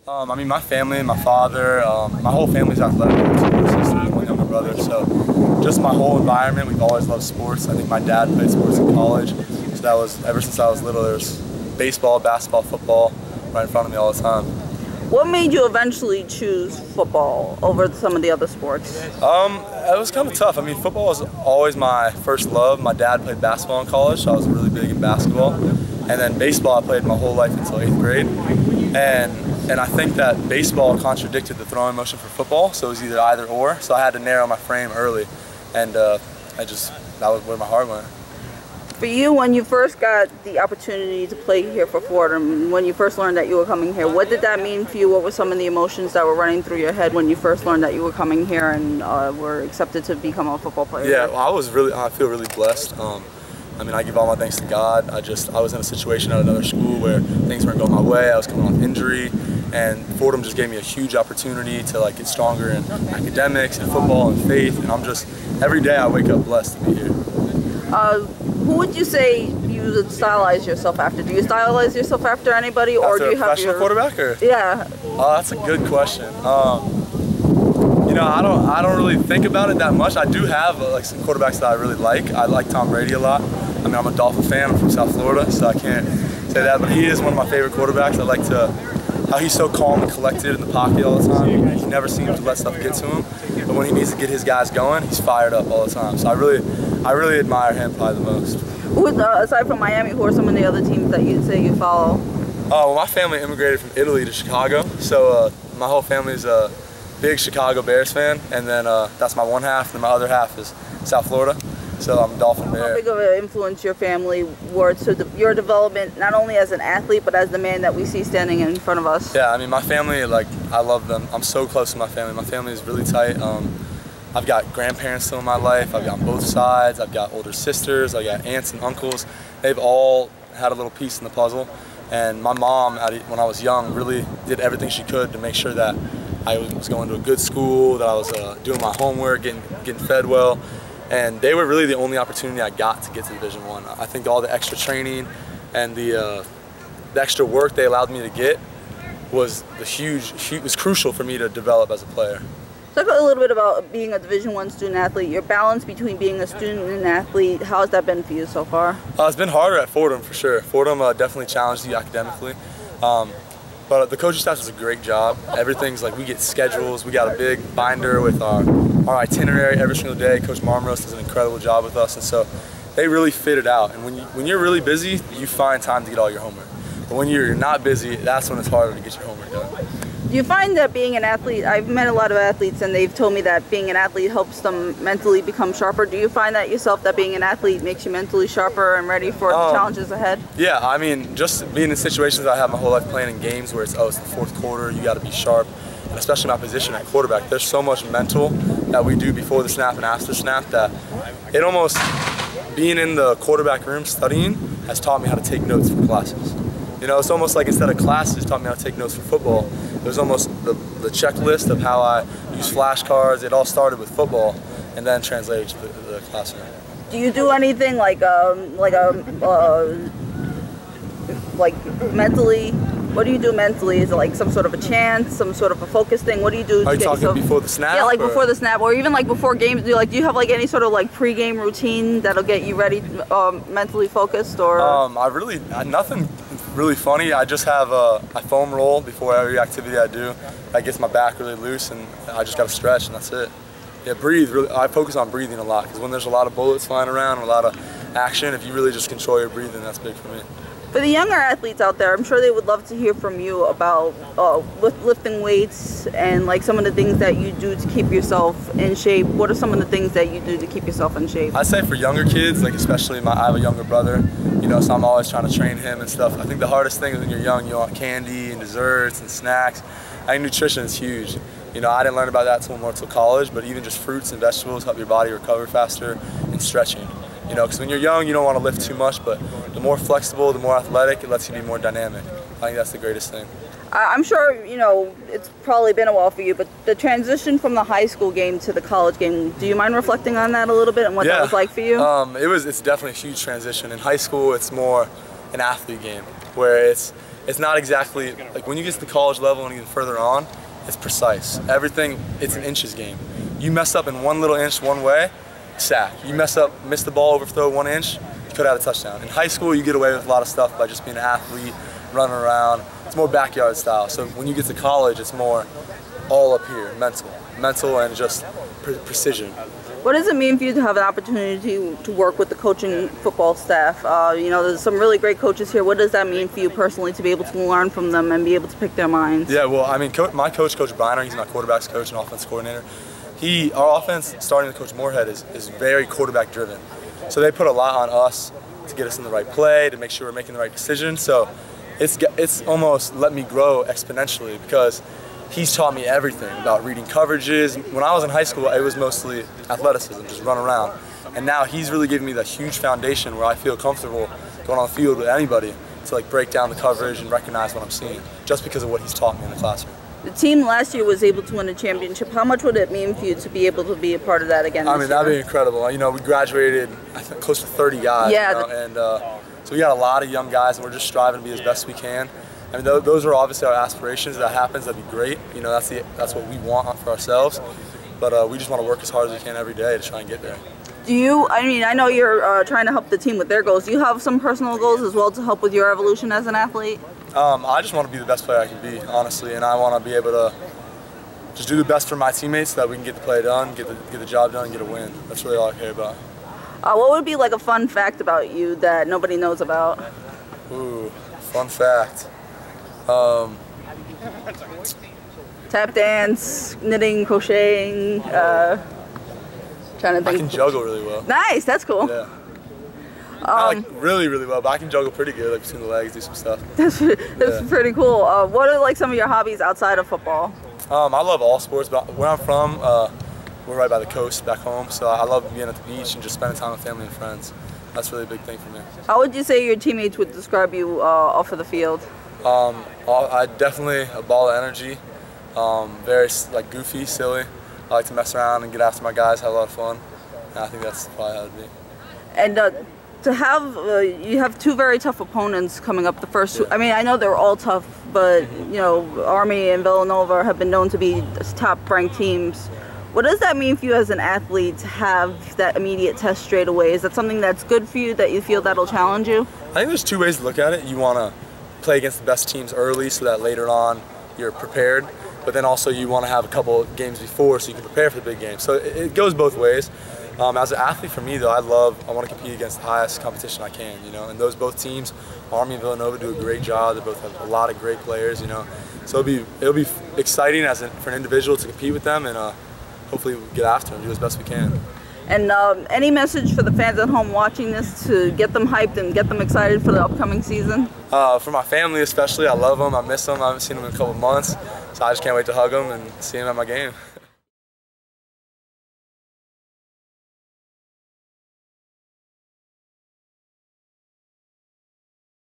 I mean, my family, my father, my whole family's athletic. Two sisters, one younger brother. So just my whole environment, we've always loved sports. I think my dad played sports in college. So that was, ever since I was little, there's baseball, basketball, football right in front of me all the time. What made you eventually choose football over some of the other sports? It was kind of tough. I mean, football was always my first love. My dad played basketball in college, so I was really big in basketball. And then baseball I played my whole life until 8th grade. And I think that baseball contradicted the throwing motion for football, so it was either or. So I had to narrow my frame early, and that was where my heart went. For you, when you first got the opportunity to play here for Fordham, when you first learned that you were coming here, what did that mean for you? What were some of the emotions that were running through your head when you first learned that you were coming here and were accepted to become a football player? Yeah, well, I feel really blessed. I mean, I give all my thanks to God. I was in a situation at another school where things weren't going my way. I was coming off injury, and Fordham just gave me a huge opportunity to get stronger in academics and football and faith. And every day I wake up blessed to be here. Who would you say you would stylize yourself after? Do you stylize yourself after anybody, or do you have professional quarterback? Or? Yeah. Oh, that's a good question. You know, I don't really think about it that much. I do have some quarterbacks that I really like. I like Tom Brady a lot. I mean, I'm a Dolphin fan. I'm from South Florida, so I can't say that. But he is one of my favorite quarterbacks. I like how he's so calm and collected in the pocket all the time. He never seems to let stuff get to him. But when he needs to get his guys going, he's fired up all the time. So I really admire him probably the most. Aside from Miami, who are some of the other teams that you'd say you follow? Oh, well, my family immigrated from Italy to Chicago. So my whole family's a big Chicago Bears fan. And then that's my one half, and my other half is South Florida. So I'm a Dolphin Bear. How big of an influence your family were to your development, not only as an athlete, but as the man that we see standing in front of us? Yeah, I mean, my family, I love them. I'm so close to my family. My family is really tight. I've got grandparents still in my life. I've got both sides. I've got older sisters. I've got aunts and uncles. They've all had a little piece in the puzzle. And my mom, when I was young, really did everything she could to make sure that I was going to a good school, that I was doing my homework, getting fed well. And they were really the only opportunity I got to get to Division I. I think all the extra training and the extra work they allowed me to get was crucial for me to develop as a player. Talk a little bit about being a Division I student athlete, your balance between being a student and an athlete. How has that been for you so far? It's been harder at Fordham for sure. Fordham definitely challenged you academically. But the coaching staff does a great job. Everything's we get schedules. We got a big binder with our itinerary every single day. Coach Marmros does an incredible job with us, and so they really fit it out. And when you're really busy, you find time to get all your homework. But when you're not busy, that's when it's harder to get your homework done. Do you find that being an athlete, I've met a lot of athletes and they've told me that being an athlete helps them mentally become sharper. Do you find that yourself, that being an athlete makes you mentally sharper and ready for the challenges ahead? Yeah, I mean, just being in situations I have my whole life playing in games where it's the fourth quarter, you got to be sharp. And especially my position at quarterback, there's so much mental that we do before the snap and after snap that it almost, being in the quarterback room studying has taught me how to take notes for classes. You know, it's almost like instead of classes taught me how to take notes for football, there's almost the checklist of how I use flashcards. It all started with football and then translated to the classroom. Do you do anything like mentally? What do you do mentally? Is it like some sort of a chant, some sort of a focus thing? What do you do? Are you talking before the snap? Yeah, before the snap, or even before games. Do you have any sort of pre-game routine that'll get you ready, mentally focused, or? Nothing really funny. I just have I foam roll before every activity I do. That gets my back really loose, and I just got to stretch, and that's it. Yeah, breathe. Really, I focus on breathing a lot because when there's a lot of bullets flying around, and a lot of action, if you really just control your breathing, that's big for me. For the younger athletes out there, I'm sure they would love to hear from you about lifting weights and some of the things that you do to keep yourself in shape. What are some of the things that you do to keep yourself in shape? I'd say for younger kids, especially I have a younger brother, so I'm always trying to train him and stuff. I think the hardest thing is when you're young, you want candy and desserts and snacks. I think nutrition is huge. I didn't learn about that till college, but even just fruits and vegetables help your body recover faster, and stretching. Because when you're young, you don't want to lift too much, but the more flexible, the more athletic, it lets you be more dynamic. I think that's the greatest thing. I'm sure, it's probably been a while for you, but the transition from the high school game to the college game, do you mind reflecting on that a little bit and what that was like for you? It's definitely a huge transition. In high school, it's more an athlete game, where it's not exactly, like when you get to the college level and even further on, it's precise. Everything, it's an inches game. You mess up in one little inch one way, sack. You mess the ball, overthrow 1 inch, you could have a touchdown. In high school, you get away with a lot of stuff by just being an athlete, running around. It's more backyard style. So when you get to college, it's more all up here, mental and just precision. What does it mean for you to have an opportunity to work with the coaching football staff? You know, there's some really great coaches here. What does that mean for you personally to be able to learn from them and be able to pick their minds? Yeah, well, I mean, my coach, Coach Briner, he's my quarterback's coach and offense coordinator. Our offense, starting with Coach Moorhead, is very quarterback driven. So they put a lot on us to get us in the right play, to make sure we're making the right decision. So it's almost let me grow exponentially because he's taught me everything about reading coverages. When I was in high school, it was mostly athleticism, just run around. And now he's really given me the huge foundation where I feel comfortable going on the field with anybody to like break down the coverage and recognize what I'm seeing, just because of what he's taught me in the classroom. The team last year was able to win a championship. How much would it mean for you to be able to be a part of that again? I mean, that'd be incredible. You know, we graduated, I think, close to 30 guys. Yeah. You know, and so we got a lot of young guys, and we're just striving to be as best we can. I mean, those are obviously our aspirations. If that happens, that'd be great. You know, that's what we want for ourselves. But we just want to work as hard as we can every day to try and get there. I know you're trying to help the team with their goals. Do you have some personal goals as well to help with your evolution as an athlete? I just want to be the best player I can be, honestly, and I want to be able to just do the best for my teammates so that we can get the play done, get the job done, and get a win. That's really all I care about. What would be like a fun fact about you that nobody knows about? Ooh, fun fact. Tap dance, knitting, crocheting, trying to think. I can juggle really well. Nice, that's cool. Yeah. Not like really, really well, but I can juggle pretty good, like between the legs, do some stuff. That's pretty cool. What are like some of your hobbies outside of football? I love all sports, but where I'm from, we're right by the coast back home, so I love being at the beach and just spending time with family and friends. That's really a big thing for me. How would you say your teammates would describe you off of the field? I definitely a ball of energy, very like goofy, silly. I like to mess around and get after my guys, have a lot of fun. And I think that's probably how it'd be. And to have you have two very tough opponents coming up the first two. I mean, I know they're all tough, but you know, Army and Villanova have been known to be top-ranked teams. What does that mean for you as an athlete to have that immediate test straight away? Is that something that's good for you, that you feel that'll challenge you? I think there's two ways to look at it. You want to play against the best teams early so that later on you're prepared, but then also you want to have a couple games before so you can prepare for the big game. So it goes both ways. As an athlete, for me though, I want to compete against the highest competition I can, you know. And both teams, Army and Villanova, do a great job. They both have a lot of great players, you know. So it'll be exciting for an individual to compete with them, and hopefully we'll get after them, do as best we can. And any message for the fans at home watching this to get them hyped and get them excited for the upcoming season? For my family especially, I love them, I miss them, I haven't seen them in a couple of months, so I just can't wait to hug them and see them at my game.